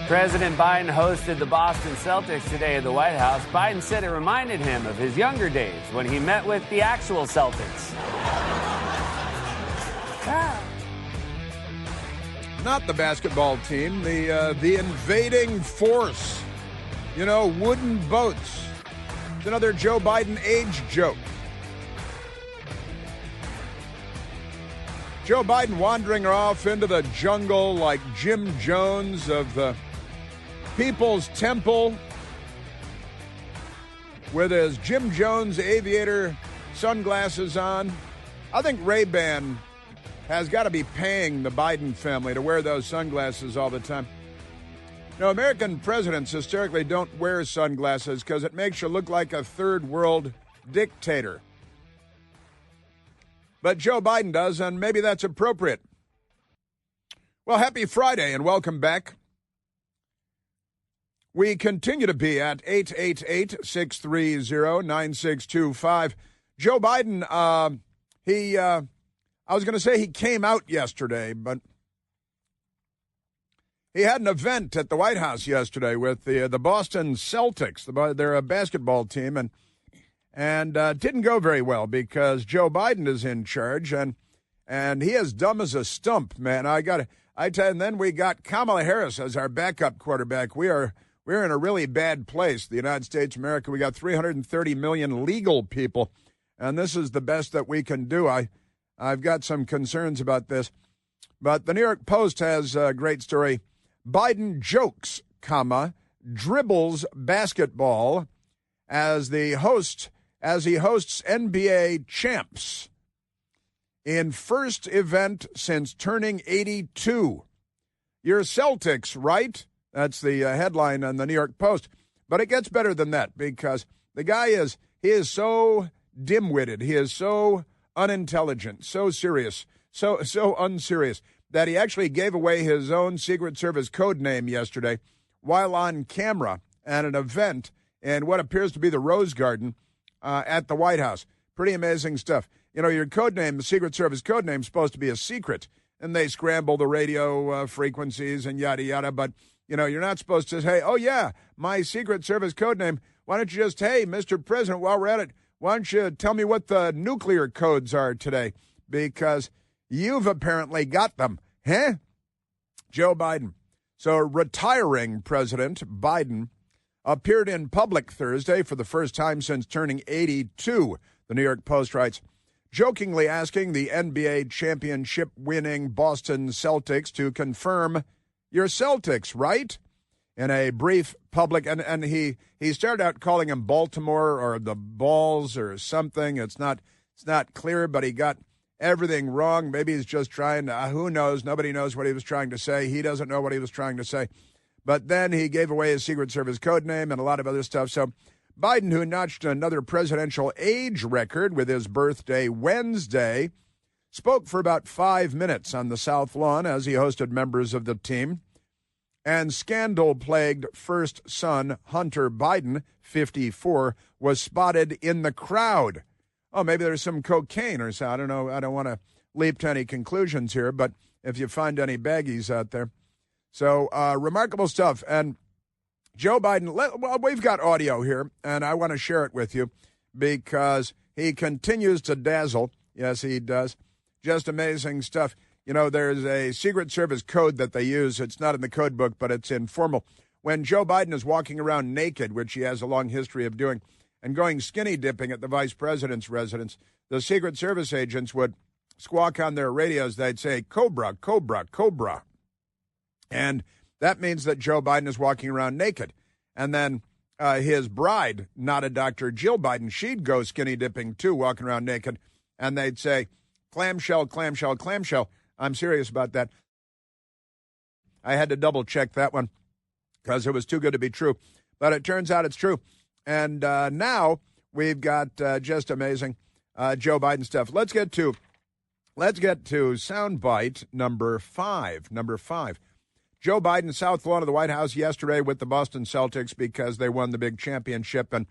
President Biden hosted the Boston Celtics today at the White House. Biden said it reminded him of his younger days when he met with the actual Celtics. Not the basketball team, the invading force. You know, wooden boats. It's another Joe Biden age joke. Joe Biden wandering off into the jungle like Jim Jones of the People's Temple with his Jim Jones aviator sunglasses on. I think Ray-Ban has got to be paying the Biden family to wear those sunglasses all the time. You know, American presidents historically don't wear sunglasses because it makes you look like a third world dictator. But Joe Biden does, and maybe that's appropriate. Well, happy Friday and welcome back. We continue to be at 888-630-9625. Joe Biden, I was going to say he came out yesterday, but he had an event at the White House yesterday with the Boston Celtics. They're a basketball team, and didn't go very well because Joe Biden is in charge, and he is dumb as a stump, man. I tell you, and then we got Kamala Harris as our backup quarterback. We're in a really bad place, the United States of America. We got 330 million legal people, and this is the best that we can do. I've got some concerns about this, but the New York Post has a great story. Biden jokes, dribbles basketball as he hosts NBA champs in first event since turning 82. You're Celtics, right? That's the headline on the New York Post. But it gets better than that because the guy is so dim-witted. He is so unintelligent, so serious, so unserious that he actually gave away his own Secret Service codename yesterday while on camera at an event in what appears to be the Rose Garden at the White House. Pretty amazing stuff. You know, your codename, the Secret Service codename, is supposed to be a secret, and they scramble the radio frequencies and yada, yada. But, you know, you're not supposed to say, oh, yeah, my Secret Service codename. Why don't you just, hey, Mr. President, while we're at it, why don't you tell me what the nuclear codes are today? Because you've apparently got them. Huh? Joe Biden. So retiring President Biden appeared in public Thursday for the first time since turning 82, the New York Post writes, jokingly asking the NBA championship-winning Boston Celtics to confirm, you're Celtics, right? In a brief public, and he started out calling him Baltimore or the Balls or something. It's not clear, but he got everything wrong. Maybe he's just trying to, who knows? Nobody knows what he was trying to say. He doesn't know what he was trying to say. But then he gave away his Secret Service codename and a lot of other stuff. So Biden, who notched another presidential age record with his birthday Wednesday, spoke for about 5 minutes on the South Lawn as he hosted members of the team. And scandal-plagued first son Hunter Biden, 54, was spotted in the crowd. Oh, maybe there's some cocaine or so. I don't know. I don't want to leap to any conclusions here, but if you find any baggies out there. So remarkable stuff. And Joe Biden, well, we've got audio here, and I want to share it with you because he continues to dazzle. Yes, he does. Just amazing stuff. You know, there's a Secret Service code that they use. It's not in the code book, but it's informal. When Joe Biden is walking around naked, which he has a long history of doing, and going skinny dipping at the vice president's residence, the Secret Service agents would squawk on their radios. They'd say, Cobra, Cobra, Cobra. And that means that Joe Biden is walking around naked. And then his bride, not a Dr. Jill Biden, she'd go skinny dipping too, walking around naked. And they'd say, clamshell, clamshell, clamshell. I'm serious about that. I had to double check that one because it was too good to be true. But it turns out it's true. And now we've got just amazing Joe Biden stuff. Let's get to soundbite number 5. Number 5. Joe Biden, South Lawn of the White House yesterday with the Boston Celtics because they won the big championship, and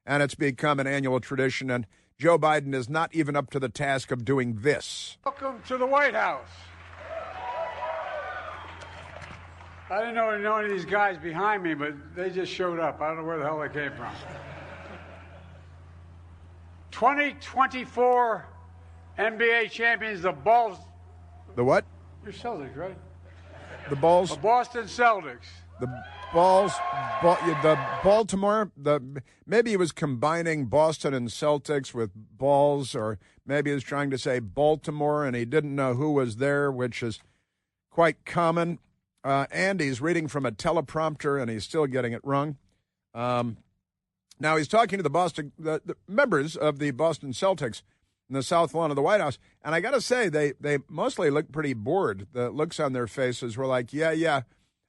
it's become an annual tradition. And Joe Biden is not even up to the task of doing this. Welcome to the White House. I didn't know any of these guys behind me, but they just showed up. I don't know where the hell they came from. 2024 NBA champions, the Bulls. The what? You're Celtics, right? The Bulls. The Boston Celtics. The Bulls. The Baltimore. Maybe he was combining Boston and Celtics with balls, or maybe he was trying to say Baltimore, and he didn't know who was there, which is quite common. And he's reading from a teleprompter, and he's still getting it wrong. Now he's talking to the members of the Boston Celtics in the South Lawn of the White House, and I got to say they mostly look pretty bored. The looks on their faces were like, yeah.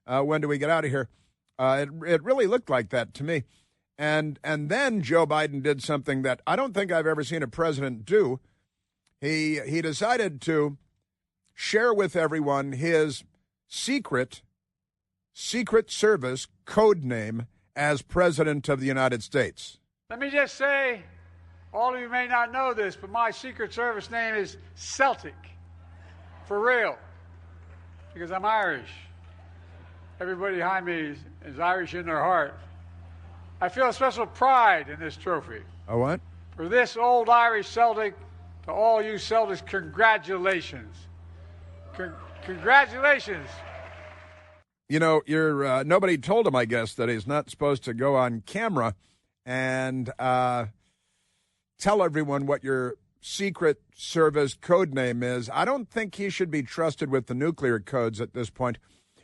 When do we get out of here? It really looked like that to me. And then Joe Biden did something that I don't think I've ever seen a president do. He decided to share with everyone his Secret Service Codename as President of the United States. Let me just say, all of you may not know this, but my Secret Service name is Celtic. For real. Because I'm Irish. Everybody behind me is Irish in their heart. I feel a special pride in this trophy. Oh, what? For this old Irish Celtic, to all you Celtics, congratulations. Congratulations. You know, nobody told him, I guess, that he's not supposed to go on camera and tell everyone what your Secret Service code name is. I don't think he should be trusted with the nuclear codes at this point.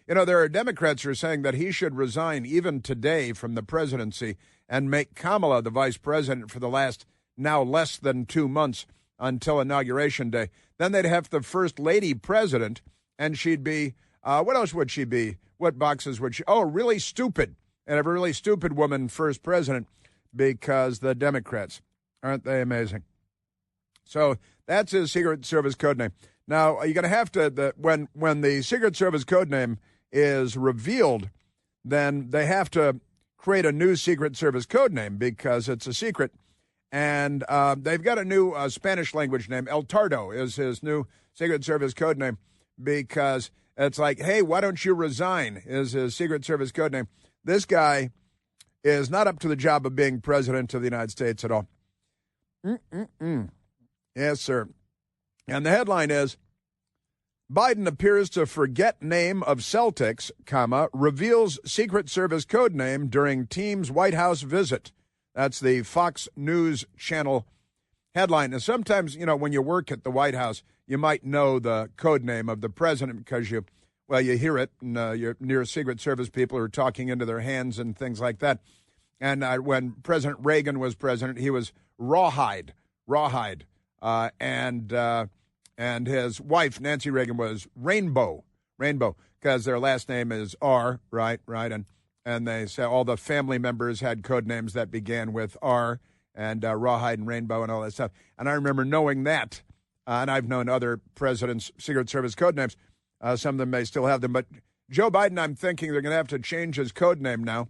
You know, there are Democrats who are saying that he should resign even today from the presidency and make Kamala the vice president for the last now less than 2 months until Inauguration Day. Then they'd have the first lady president, and she'd be, what else would she be? What boxes would she? Oh, really stupid. And have a really stupid woman first president because the Democrats. Aren't they amazing? So that's his Secret Service codename. Now, you're going to have to, when the Secret Service codename is revealed, then they have to create a new Secret Service codename because it's a secret. And they've got a new Spanish language name. El Tardo is his new Secret Service codename because it's like, hey, why don't you resign is his Secret Service codename. This guy is not up to the job of being president of the United States at all. Yes, sir. And the headline is, Biden appears to forget name of Celtics, reveals Secret Service codename during team's White House visit. That's the Fox News Channel headline. Now, sometimes, you know, when you work at the White House, you might know the code name of the president because you hear it, and you're near Secret Service people who are talking into their hands and things like that. And when President Reagan was president, he was Rawhide. And his wife, Nancy Reagan, was Rainbow, because their last name is R, right? And they say all the family members had code names that began with R, and Rawhide and Rainbow and all that stuff. And I remember knowing that, and I've known other presidents' Secret Service code names. Some of them may still have them. But Joe Biden, I'm thinking they're going to have to change his code name now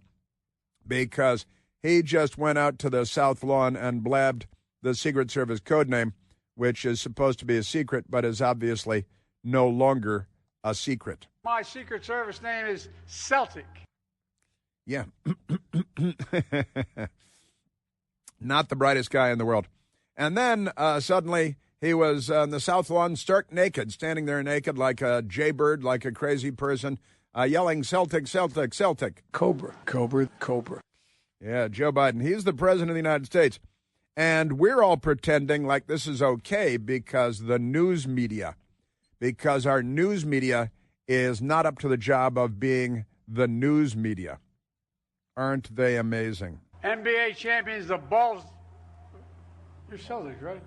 because he just went out to the South Lawn and blabbed the Secret Service code name, which is supposed to be a secret, but is obviously no longer a secret. My Secret Service name is Celtic. Yeah. Not the brightest guy in the world. And then suddenly he was on the South Lawn stark naked, standing there naked like a jaybird, like a crazy person, yelling, Celtic, Celtic, Celtic. Cobra. Yeah, Joe Biden. He's the president of the United States. And we're all pretending like this is okay because our news media is not up to the job of being the news media. Aren't they amazing? NBA champions, the Bulls. You're Celtics, right?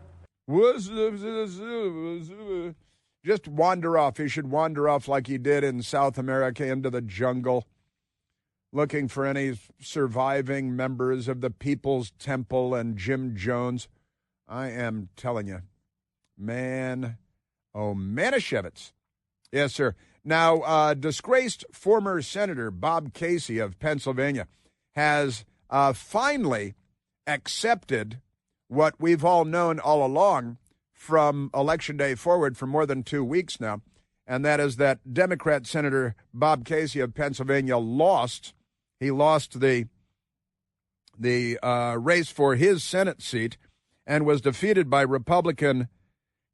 Just wander off. He should wander off like he did in South America into the jungle, looking for any surviving members of the People's Temple and Jim Jones. I am telling you, Manischewitz. Yes, sir. Now, disgraced former Senator Bob Casey of Pennsylvania has finally accepted what we've all known all along from Election Day forward for more than 2 weeks now, and that is that Democrat Senator Bob Casey of Pennsylvania lost. He lost the race for his Senate seat and was defeated by Republican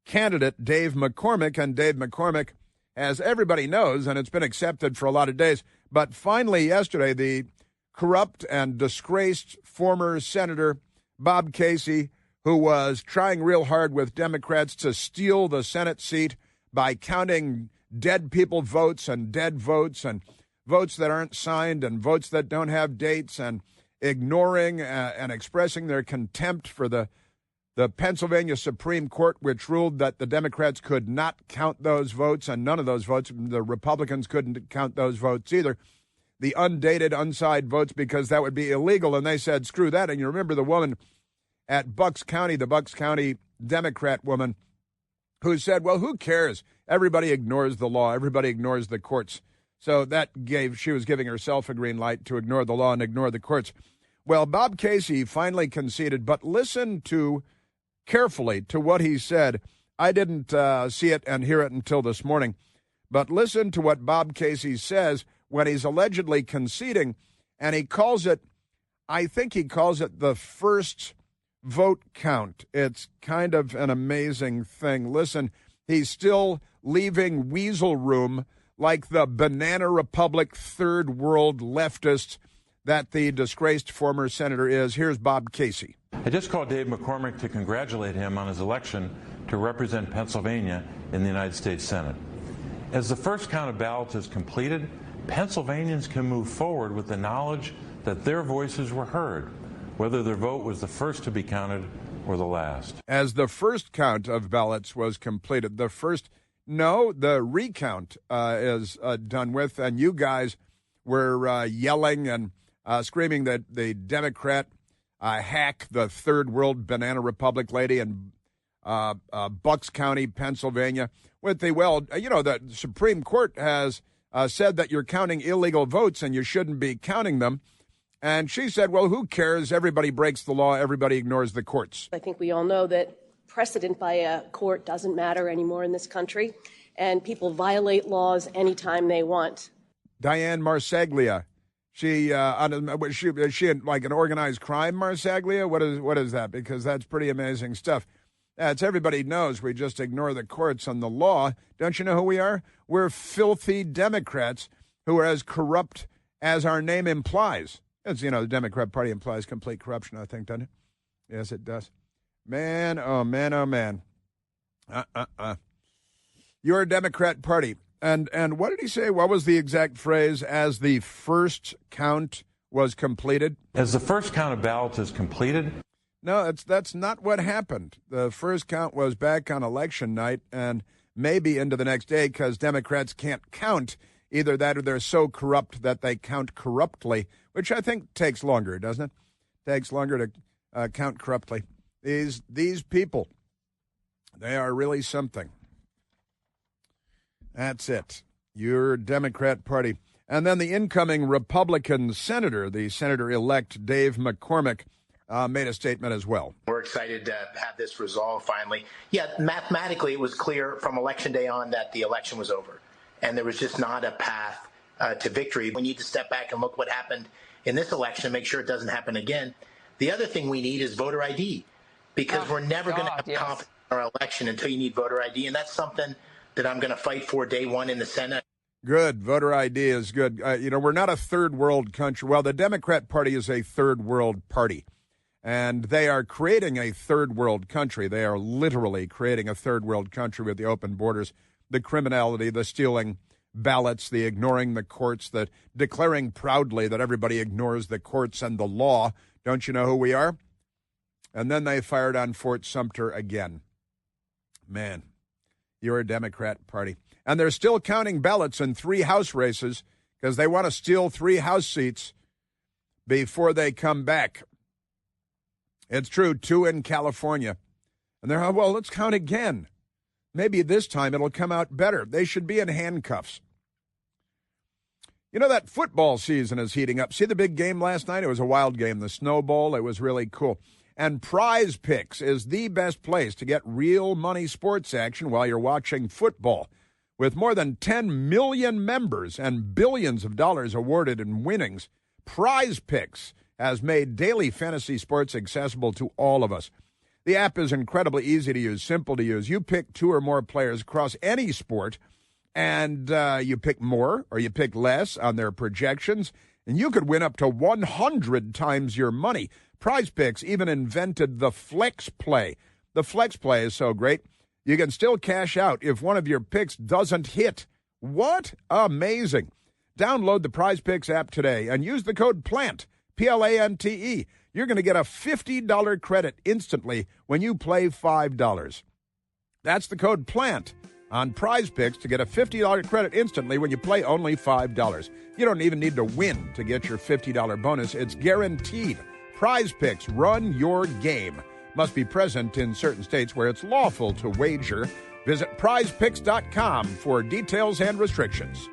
candidate Dave McCormick. And Dave McCormick, as everybody knows, and it's been accepted for a lot of days, but finally yesterday, the corrupt and disgraced former Senator Bob Casey, who was trying real hard with Democrats to steal the Senate seat by counting dead people votes and dead votes and votes that aren't signed and votes that don't have dates, and ignoring and expressing their contempt for the Pennsylvania Supreme Court, which ruled that the Democrats could not count those votes, and none of those votes, the Republicans couldn't count those votes either, the undated, unsigned votes, because that would be illegal. And they said, screw that. And you remember the woman at Bucks County, the Bucks County Democrat woman, who said, well, who cares? Everybody ignores the law. Everybody ignores the courts. So she was giving herself a green light to ignore the law and ignore the courts. Well, Bob Casey finally conceded, but listen carefully to what he said. I didn't see it and hear it until this morning, but listen to what Bob Casey says when he's allegedly conceding, and he calls it, I think he calls it the first vote count. It's kind of an amazing thing. Listen, he's still leaving weasel room like the Banana Republic third world leftist that the disgraced former senator is. Here's Bob Casey. I just called Dave McCormick to congratulate him on his election to represent Pennsylvania in the United States Senate. As the first count of ballots is completed, Pennsylvanians can move forward with the knowledge that their voices were heard, whether their vote was the first to be counted or the last. As the first count of ballots was completed, the recount is done with, and you guys were yelling and screaming that the Democrat hack, the third world Banana Republic lady in Bucks County, Pennsylvania, the Supreme Court has said that you're counting illegal votes and you shouldn't be counting them. And she said, well, who cares? Everybody breaks the law. Everybody ignores the courts. I think we all know that precedent by a court doesn't matter anymore in this country, and people violate laws anytime they want. Diane Marsaglia. Is she like an organized crime, Marsaglia? What is that? Because that's pretty amazing stuff. It's everybody knows we just ignore the courts and the law. Don't you know who we are? We're filthy Democrats who are as corrupt as our name implies. As you know, the Democrat Party implies complete corruption, I think, doesn't it? Yes, it does. Man, oh man, oh man. You're a Democrat Party. And what did he say? What was the exact phrase? As the first count was completed? As the first count of ballots is completed? No, that's not what happened. The first count was back on election night and maybe into the next day because Democrats can't count. Either that or they're so corrupt that they count corruptly, which I think takes longer, doesn't it? Takes longer to count corruptly. These people, they are really something. That's it. Your Democrat Party. And then the incoming Republican senator, the senator-elect Dave McCormick, made a statement as well. We're excited to have this resolved finally. Yeah, mathematically, it was clear from Election Day on that the election was over, and there was just not a path to victory. We need to step back and look what happened in this election and make sure it doesn't happen again. The other thing we need is voter ID, because we're never going to have confidence in our election until you need voter ID, and that's something that I'm going to fight for day one in the Senate. Good. Voter ID is good. We're not a third world country. Well, the Democrat Party is a third world party, and they are creating a third world country. They are literally creating a third world country with the open borders, the criminality, the stealing ballots, the ignoring the courts, the declaring proudly that everybody ignores the courts and the law. Don't you know who we are? And then they fired on Fort Sumter again. Man, you're a Democrat Party. And they're still counting ballots in 3 House races because they want to steal 3 House seats before they come back. It's true, 2 in California. And they're, well, let's count again. Maybe this time it'll come out better. They should be in handcuffs. You know, that football season is heating up. See the big game last night? It was a wild game, the Snow Bowl. It was really cool. And Prize Picks is the best place to get real money sports action while you're watching football. With more than 10 million members and billions of dollars awarded in winnings, Prize Picks has made daily fantasy sports accessible to all of us. The app is incredibly easy to use, simple to use. You pick 2 or more players across any sport, and you pick more or you pick less on their projections, and you could win up to 100 times your money. Prize Picks even invented the Flex Play. The Flex Play is so great, you can still cash out if one of your picks doesn't hit. What? Amazing. Download the Prize Picks app today and use the code PLANT, P-L-A-N-T-E. You're going to get a $50 credit instantly when you play $5. That's the code PLANT on Prize Picks to get a $50 credit instantly when you play only $5. You don't even need to win to get your $50 bonus. It's guaranteed. Prize Picks, run your game. Must be present in certain states where it's lawful to wager. Visit prizepicks.com for details and restrictions.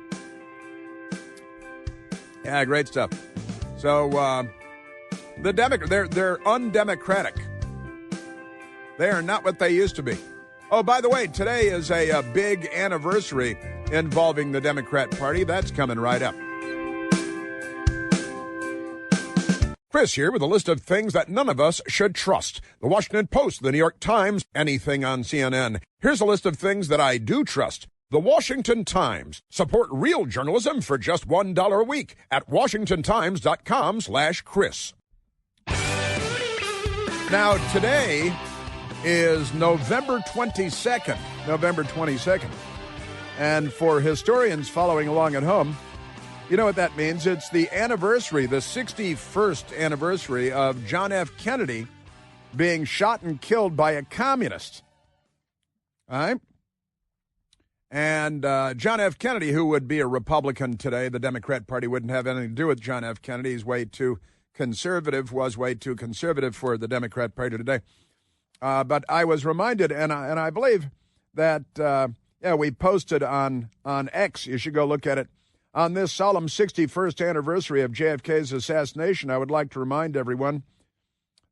Yeah, great stuff. So, they're undemocratic. They are not what they used to be. Oh, by the way, today is a big anniversary involving the Democrat Party. That's coming right up. Chris here with a list of things that none of us should trust. The Washington Post, the New York Times, anything on CNN. Here's a list of things that I do trust. The Washington Times. Support real journalism for just $1 a week at washingtontimes.com/Chris. Now, today is November 22nd. November 22nd. And for historians following along at home, you know what that means? It's the anniversary, the 61st anniversary of John F. Kennedy being shot and killed by a communist. All right? And John F. Kennedy, who would be a Republican today, the Democrat Party wouldn't have anything to do with John F. Kennedy. He's way too conservative, was way too conservative for the Democrat Party today. But I was reminded, and I believe that, we posted on X. You should go look at it. On this solemn 61st anniversary of JFK's assassination, I would like to remind everyone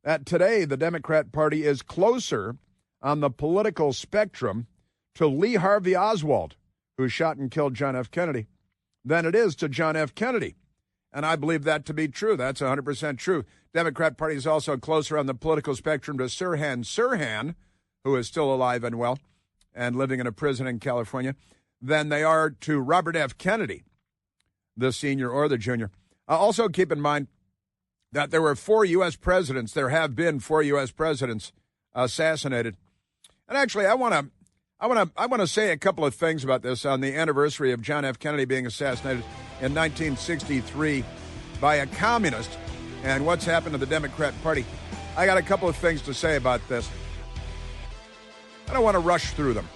that today the Democrat Party is closer on the political spectrum to Lee Harvey Oswald, who shot and killed John F. Kennedy, than it is to John F. Kennedy. And I believe that to be true. That's 100% true. Democrat Party is also closer on the political spectrum to Sirhan Sirhan, who is still alive and well and living in a prison in California, than they are to Robert F. Kennedy, the senior or the junior. Also keep in mind that there were 4 U.S. presidents. There have been 4 U.S. presidents assassinated. And actually, I want to say a couple of things about this on the anniversary of John F. Kennedy being assassinated in 1963 by a communist and what's happened to the Democrat Party. I got a couple of things to say about this. I don't want to rush through them.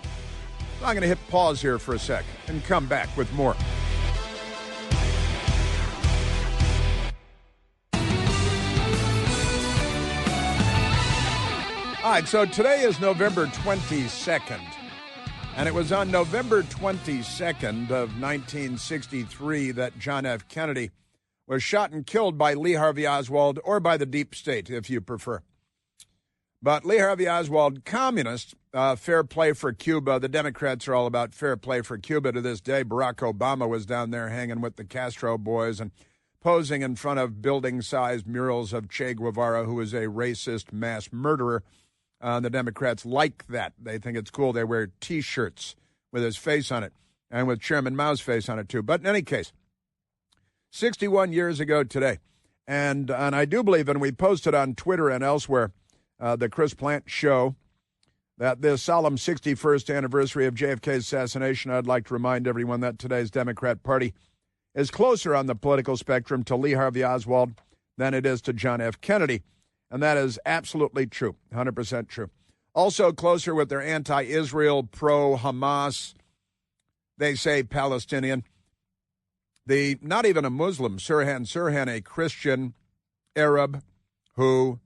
So I'm going to hit pause here for a sec and come back with more. All right, so today is November 22nd, and it was on November 22nd of 1963 that John F. Kennedy was shot and killed by Lee Harvey Oswald, or by the deep state, if you prefer. But Lee Harvey Oswald, communist, fair play for Cuba. The Democrats are all about fair play for Cuba to this day. Barack Obama was down there hanging with the Castro boys and posing in front of building-sized murals of Che Guevara, who is a racist mass murderer. The Democrats like that. They think it's cool. They wear T-shirts with his face on it and with Chairman Mao's face on it, too. But in any case, 61 years ago today, and I do believe, and we posted on Twitter and elsewhere, the Chris Plant Show, that this solemn 61st anniversary of JFK's assassination, I'd like to remind everyone that today's Democrat Party is closer on the political spectrum to Lee Harvey Oswald than it is to John F. Kennedy. And that is absolutely true, 100% true. Also closer with their anti-Israel, pro-Hamas, they say Palestinian. Not even a Muslim, Sirhan Sirhan, a Christian Arab who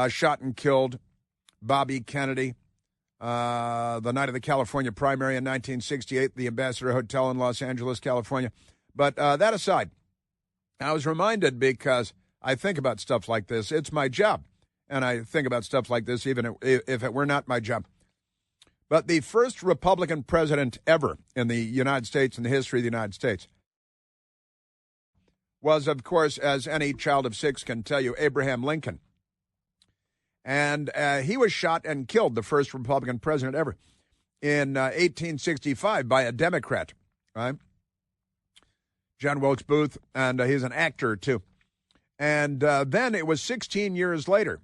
shot and killed Bobby Kennedy the night of the California primary in 1968, the Ambassador Hotel in Los Angeles, California. But that aside, I was reminded because I think about stuff like this. It's my job, and I think about stuff like this even if it were not my job. But the first Republican president ever in the United States, in the history of the United States, was, of course, as any child of 6 can tell you, Abraham Lincoln. And he was shot and killed, the first Republican president ever, in 1865 by a Democrat, right? John Wilkes Booth, and he's an actor, too. And then it was 16 years later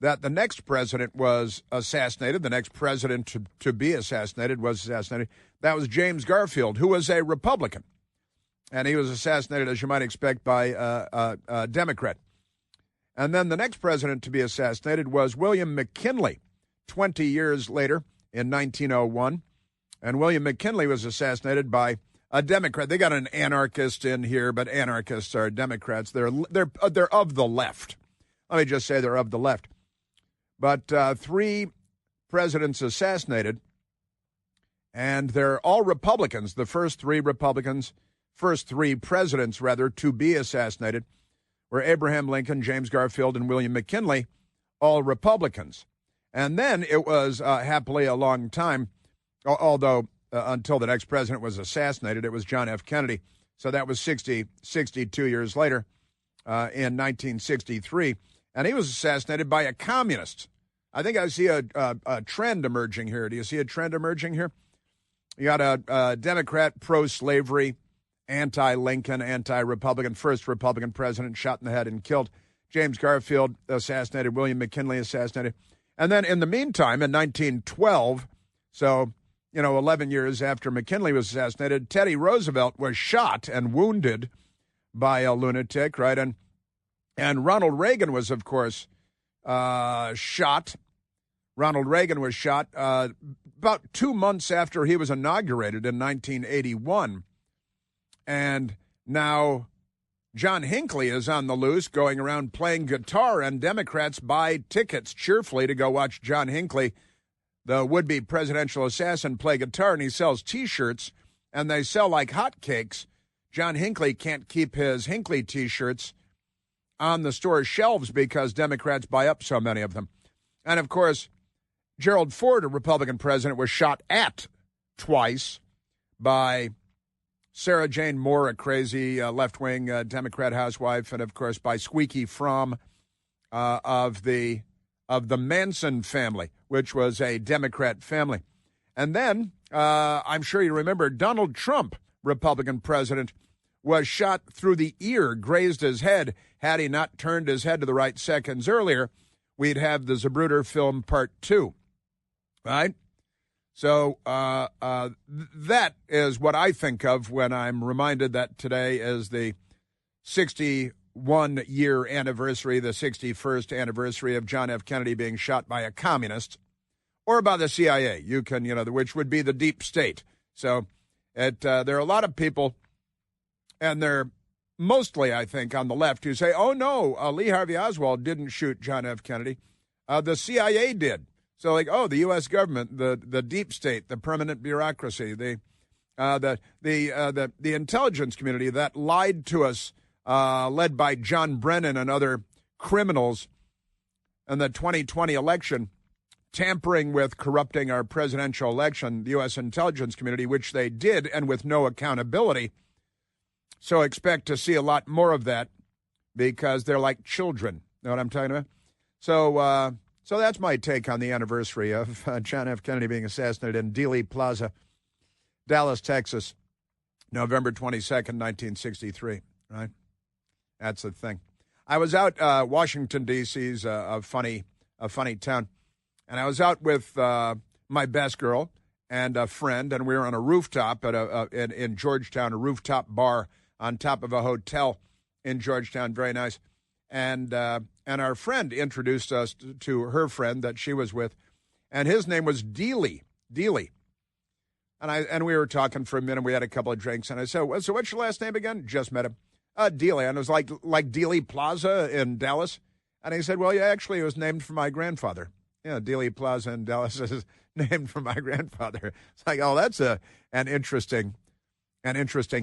that the next president was assassinated. The next president to be assassinated was assassinated. That was James Garfield, who was a Republican. And he was assassinated, as you might expect, by a Democrat. And then the next president to be assassinated was William McKinley, 20 years later in 1901. And William McKinley was assassinated by a Democrat. They got an anarchist in here, but anarchists are Democrats. They're of the left. Let me just say they're of the left. But 3 presidents assassinated, and they're all Republicans. The first 3 presidents, to be assassinated were Abraham Lincoln, James Garfield, and William McKinley, all Republicans. And then it was happily a long time, although until the next president was assassinated, it was John F. Kennedy. So that was 62 years later in 1963. And he was assassinated by a communist. I think I see a trend emerging here. Do you see a trend emerging here? You got a Democrat, pro-slavery, anti-Lincoln, anti-Republican, first Republican president shot in the head and killed. James Garfield assassinated. William McKinley assassinated. And then in the meantime, in 1912, so 11 years after McKinley was assassinated, Teddy Roosevelt was shot and wounded by a lunatic, right? And Ronald Reagan was, of course, shot. Ronald Reagan was shot about 2 months after he was inaugurated in 1981. And now John Hinckley is on the loose, going around playing guitar, and Democrats buy tickets cheerfully to go watch John Hinckley, the would-be presidential assassin, play guitar, and he sells T-shirts, and they sell like hotcakes. John Hinckley can't keep his Hinckley T-shirts on the store's shelves because Democrats buy up so many of them. And, of course, Gerald Ford, a Republican president, was shot at twice by Sarah Jane Moore, a crazy left-wing Democrat housewife, and, of course, by Squeaky Fromm of the Manson family, which was a Democrat family. And then, I'm sure you remember, Donald Trump, Republican president, was shot through the ear, grazed his head. Had he not turned his head to the right seconds earlier, we'd have the Zapruder film Part 2, right? So that is what I think of when I'm reminded that today is the 61-year anniversary, the 61st anniversary of John F. Kennedy being shot by a communist or by the CIA. You can, which would be the deep state. So there are a lot of people, and they're mostly, I think, on the left who say, oh, no, Lee Harvey Oswald didn't shoot John F. Kennedy. The CIA did. So, like, oh, the U.S. government, the deep state, the permanent bureaucracy, the intelligence community that lied to us, led by John Brennan and other criminals in the 2020 election, tampering with, corrupting our presidential election, the U.S. intelligence community, which they did, and with no accountability. So expect to see a lot more of that because they're like children. Know what I'm talking about? So that's my take on the anniversary of John F. Kennedy being assassinated in Dealey Plaza, Dallas, Texas, November 22nd, 1963, right? That's the thing. I was out, Washington, D.C.'s a funny town, and I was out with my best girl and a friend, and we were on a rooftop in Georgetown, a rooftop bar on top of a hotel in Georgetown, very nice. And our friend introduced us to her friend that she was with, and his name was Dealey. And we were talking for a minute. We had a couple of drinks, and I said, "So what's your last name again?" Just met him, Dealey. And it was like Dealey Plaza in Dallas. And he said, "Well, yeah, actually, it was named for my grandfather. Yeah, Dealey Plaza in Dallas is named for my grandfather." It's like, oh, that's an interesting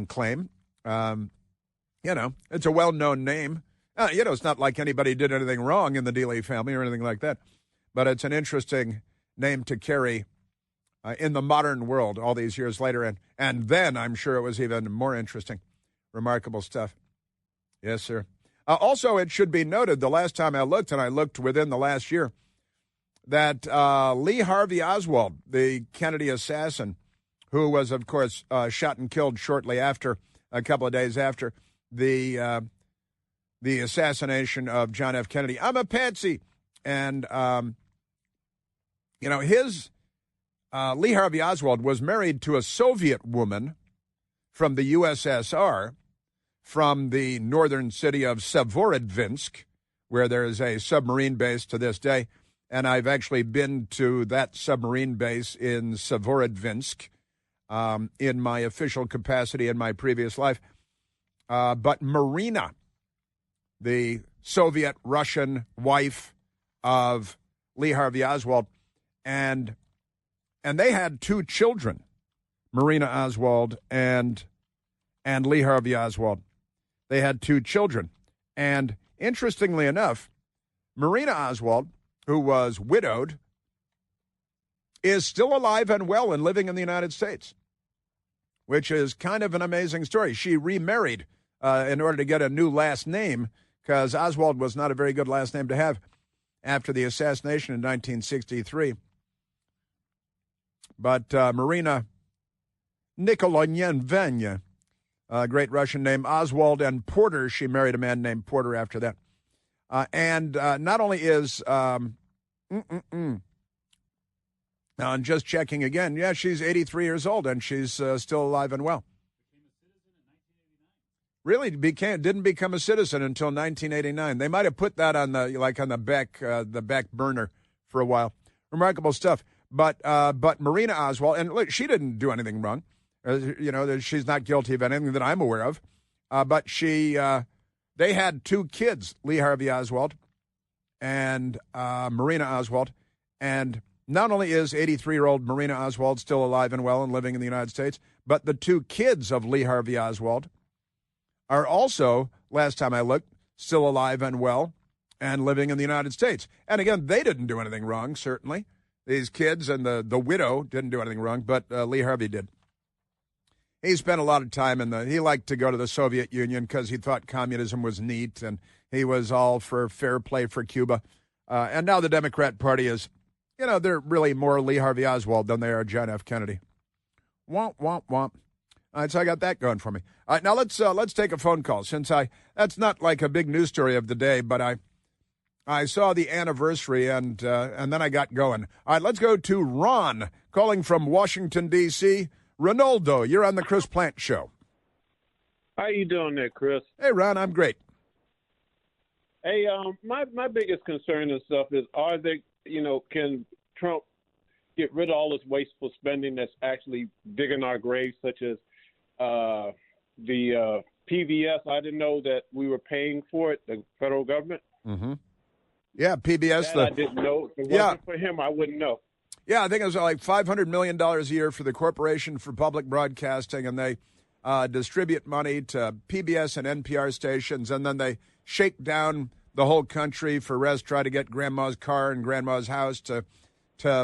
claim. It's a well-known name. It's not like anybody did anything wrong in the Dealey family or anything like that. But it's an interesting name to carry in the modern world all these years later. And then I'm sure it was even more interesting. Remarkable stuff. Yes, sir. Also, it should be noted, the last time I looked, and I looked within the last year, that Lee Harvey Oswald, the Kennedy assassin, who was, of course, shot and killed shortly after, a couple of days after, the assassination of John F. Kennedy. I'm a patsy. And, his Lee Harvey Oswald was married to a Soviet woman from the USSR, from the northern city of Severodvinsk, where there is a submarine base to this day. And I've actually been to that submarine base in Severodvinsk in my official capacity in my previous life. But Marina, the Soviet-Russian wife of Lee Harvey Oswald, and they had two children, Marina Oswald and Lee Harvey Oswald. They had two children. And interestingly enough, Marina Oswald, who was widowed, is still alive and well and living in the United States, which is kind of an amazing story. She remarried in order to get a new last name, because Oswald was not a very good last name to have after the assassination in 1963. But Marina Nikolayevna, a great Russian name, Oswald and Porter, she married a man named Porter after that. And not only is, now I'm just checking again, yeah, she's 83 years old and she's still alive and well. Really didn't become a citizen until 1989. They might have put that on the back burner for a while. Remarkable stuff. But Marina Oswald, and look, she didn't do anything wrong. She's not guilty of anything that I'm aware of. But they had two kids, Lee Harvey Oswald and Marina Oswald. And not only is 83-year-old Marina Oswald still alive and well and living in the United States, but the two kids of Lee Harvey Oswald are also, last time I looked, still alive and well and living in the United States. And again, they didn't do anything wrong, certainly. These kids and the widow didn't do anything wrong, but Lee Harvey did. He spent a lot of time he liked to go to the Soviet Union because he thought communism was neat, and he was all for fair play for Cuba. And now the Democrat Party is, they're really more Lee Harvey Oswald than they are John F. Kennedy. Womp, womp, womp. All right, so I got that going for me. All right, now let's take a phone call. That's not like a big news story of the day, but I saw the anniversary and then I got going. All right, let's go to Ron calling from Washington, D.C. Ronaldo, you're on the Chris Plant Show. How you doing there, Chris? Hey, Ron, I'm great. Hey, my biggest concern and stuff is, can Trump get rid of all this wasteful spending that's actually digging our graves, such as the PBS? I didn't know that we were paying for it, the federal government. Mm-hmm. Yeah, PBS. I didn't know. If it wasn't for him, I wouldn't know. Yeah, I think it was like $500 million a year for the Corporation for Public Broadcasting, and they distribute money to PBS and NPR stations, and then they shake down the whole country for rest, try to get grandma's car and grandma's house to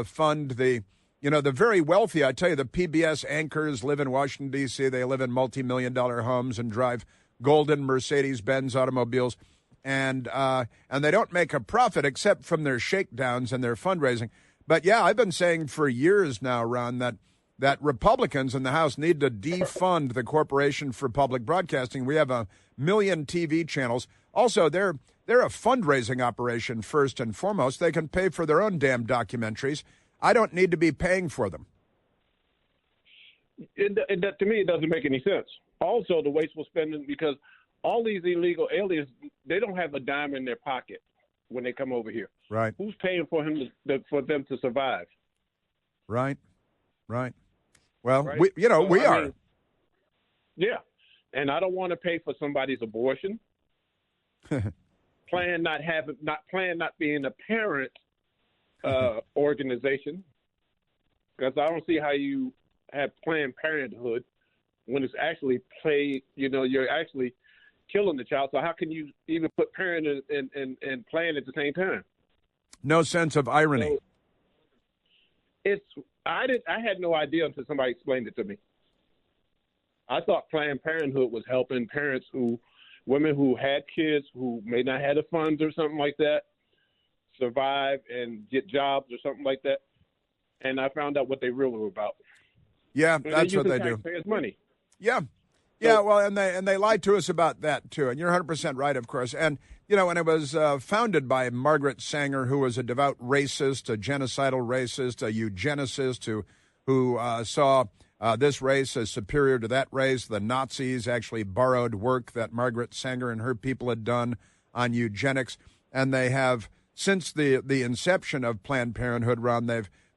fund the very wealthy. I tell you, the PBS anchors live in Washington, D.C. They live in multi-million-dollar homes and drive golden Mercedes-Benz automobiles, and they don't make a profit except from their shakedowns and their fundraising. But, yeah, I've been saying for years now, Ron, that Republicans in the House need to defund the Corporation for Public Broadcasting. We have 1 million TV channels. Also, they're a fundraising operation first and foremost. They can pay for their own damn documentaries. I don't need to be paying for them. To me, it doesn't make any sense. Also, the wasteful spending, because all these illegal aliens, they don't have a dime in their pocket when they come over here. Right. Who's paying for for them to survive? Right. Well, right? we are. Yeah. And I don't want to pay for somebody's abortion. Plan not being a parent organization, because I don't see how you have Planned Parenthood when it's actually you're actually killing the child. So how can you even put parent and plan at the same time? No sense of irony. So I had no idea until somebody explained it to me. I thought Planned Parenthood was helping women who had kids who may not have the funds or something like that, survive and get jobs or something like that. And I found out what they really were about. Yeah, that's what they do. Taxpayers' money. Yeah. Yeah, well, and they lied to us about that, too. And you're 100% right, of course. And, when it was founded by Margaret Sanger, who was a devout racist, a genocidal racist, a eugenicist who saw this race as superior to that race. The Nazis actually borrowed work that Margaret Sanger and her people had done on eugenics. And they have, since the inception of Planned Parenthood, Ron,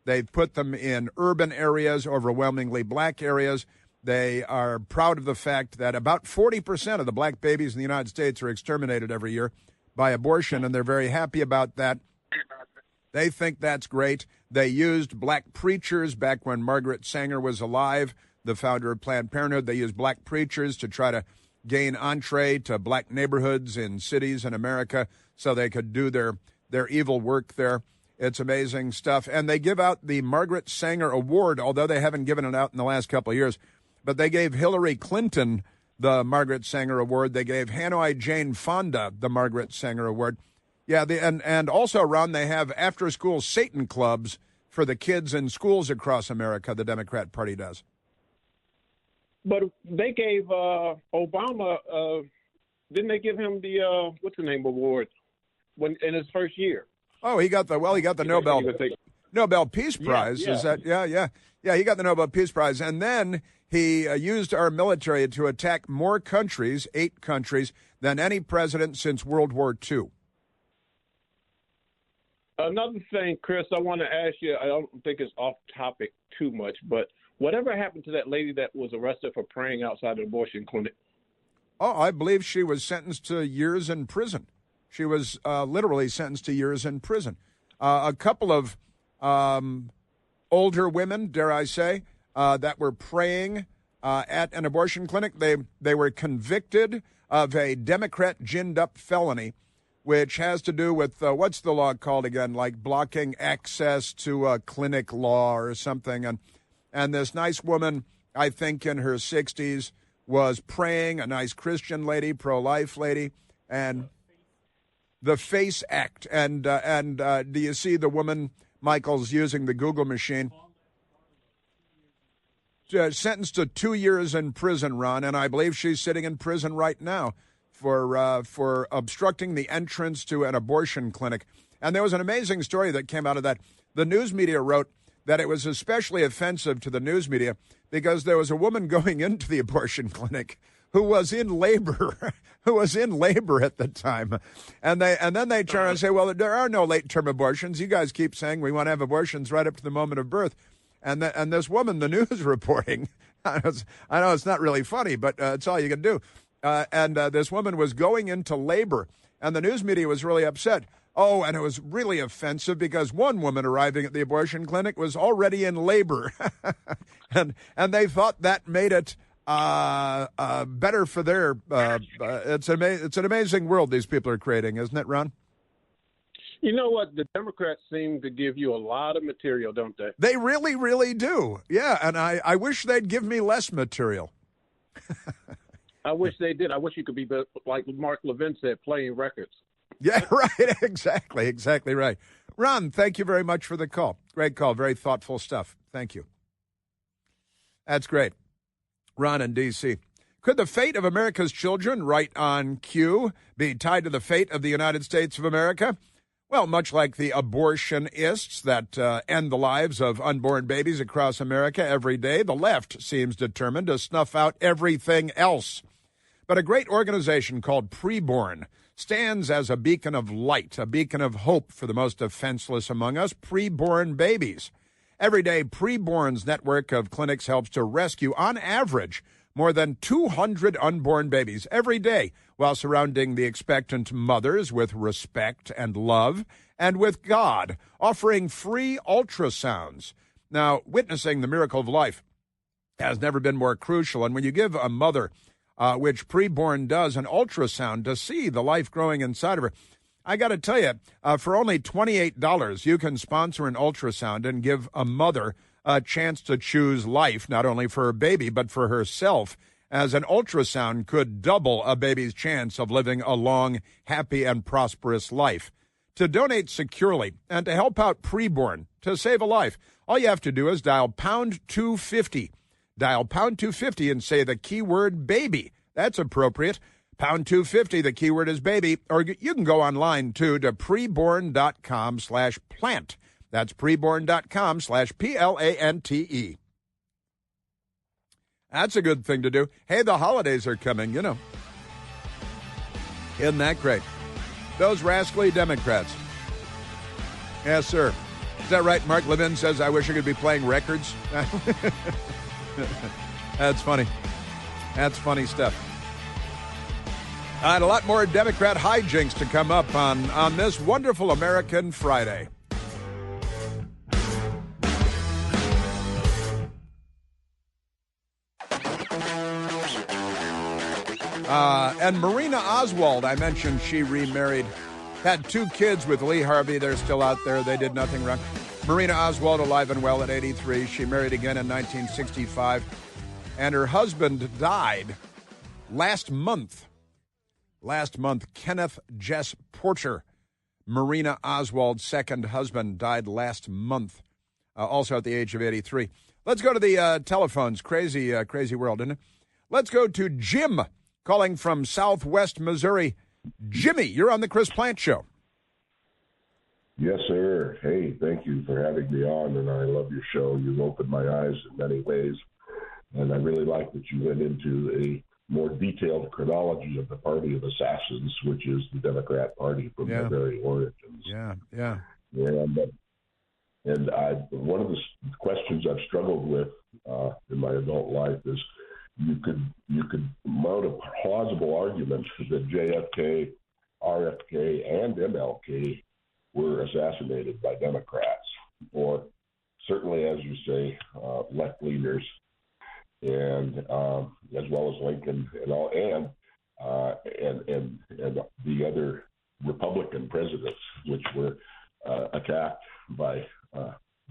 they've put them in urban areas, overwhelmingly black areas. They are proud of the fact that about 40% of the black babies in the United States are exterminated every year by abortion, and they're very happy about that. They think that's great. They used black preachers back when Margaret Sanger was alive, the founder of Planned Parenthood. They used black preachers to try to gain entree to black neighborhoods in cities in America so they could do their evil work there. It's amazing stuff. And they give out the Margaret Sanger Award, although they haven't given it out in the last couple of years. But they gave Hillary Clinton the Margaret Sanger Award. They gave Hanoi Jane Fonda the Margaret Sanger Award. Yeah, and also, Ron, they have after-school Satan clubs for the kids in schools across America, the Democrat Party does. But they gave Obama, didn't they give him the, what's the name, award in his first year? Oh, he got the Nobel Peace Prize. Yeah. Is that, yeah, he got the Nobel Peace Prize. And then he used our military to attack more countries, 8 countries, than any president since World War II. Another thing, Chris, I want to ask you, I don't think it's off topic too much, but whatever happened to that lady that was arrested for praying outside an abortion clinic? Oh, I believe she was sentenced to years in prison. She was literally sentenced to years in prison. A couple of older women, dare I say, that were praying at an abortion clinic, they were convicted of a Democrat ginned-up felony, which has to do with, what's the law called again, like blocking access to a clinic law or something. And this nice woman, I think in her 60s, was praying, a nice Christian lady, pro-life lady, and the FACE Act. And do you see the woman, Michael's using the Google machine? Sentenced to 2 years in prison, Ron, and I believe she's sitting in prison right now for obstructing the entrance to an abortion clinic. And there was an amazing story that came out of that. The news media wrote that it was especially offensive to the news media because there was a woman going into the abortion clinic who was in labor, at the time. And then they turn and say, well, there are no late-term abortions. You guys keep saying we want to have abortions right up to the moment of birth. And this woman, the news reporting, I know it's not really funny, but it's all you can do. And this woman was going into labor, and the news media was really upset. Oh, and it was really offensive because one woman arriving at the abortion clinic was already in labor. and they thought that made it better for their it's an amazing world these people are creating, isn't it, Ron? You know what? The Democrats seem to give you a lot of material, don't they? They really, really do. Yeah, and I wish they'd give me less material. I wish they did. I wish you could be, like Mark Levin said, playing records. Yeah, right. Exactly right. Ron, thank you very much for the call. Great call. Very thoughtful stuff. Thank you. That's great. Ron in D.C. Could the fate of America's children, right on cue, be tied to the fate of the United States of America? Well, much like the abortionists that end the lives of unborn babies across America every day, the left seems determined to snuff out everything else. But a great organization called Preborn stands as a beacon of light, a beacon of hope for the most defenseless among us, preborn babies. Every day, Preborn's network of clinics helps to rescue, on average, more than 200 unborn babies every day, while surrounding the expectant mothers with respect and love, and with God, offering free ultrasounds. Now, witnessing the miracle of life has never been more crucial, and when you give a mother, which Preborn does, an ultrasound to see the life growing inside of her, I got to tell you, for only $28, you can sponsor an ultrasound and give a mother a chance to choose life, not only for her baby, but for herself, as an ultrasound could double a baby's chance of living a long, happy, and prosperous life. To donate securely and to help out preborn, to save a life, all you have to do is dial pound 250. Dial pound 250 and say the keyword baby. That's appropriate. Pound 250, the keyword is baby. Or you can go online, too, to preborn.com/plant. That's preborn.com/PLANTE. That's a good thing to do. Hey, the holidays are coming, you know. Isn't that great? Those rascally Democrats. Yes, sir. Is that right? Mark Levin says, I wish I could be playing records. That's funny. That's funny stuff. And a lot more Democrat hijinks to come up on this wonderful American Friday. And Marina Oswald, I mentioned she remarried, had 2 kids with Lee Harvey. They're still out there. They did nothing wrong. Marina Oswald, alive and well at 83. She married again in 1965. And her husband died last month. Kenneth Jess Porter, Marina Oswald's second husband, died last month, also at the age of 83. Let's go to the telephones. Crazy world, isn't it? Let's go to Jim, calling from Southwest Missouri. Jimmy, you're on the Chris Plant Show. Yes, sir. Hey, thank you for having me on, and I love your show. You've opened my eyes in many ways, and I really like that you went into a more detailed chronology of the Party of Assassins, which is the Democrat Party from their very origins. Yeah. And one of the questions I've struggled with in my adult life is you could mount a plausible argument that JFK, RFK, and MLK were assassinated by Democrats, or certainly, as you say, left-leaners, and as well as Lincoln and the other Republican presidents, which were attacked by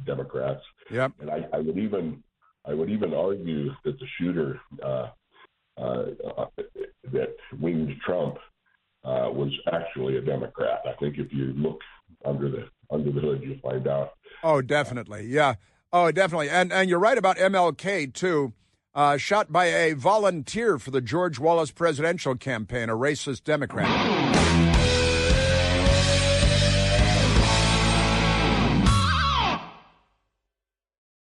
Democrats. Yep. And I would even argue that the shooter that winged Trump was actually a Democrat. I think if you look under the hood, you'll find out. Oh, definitely. Yeah. Oh, definitely. And you're right about MLK, too. Shot by a volunteer for the George Wallace presidential campaign, a racist Democrat.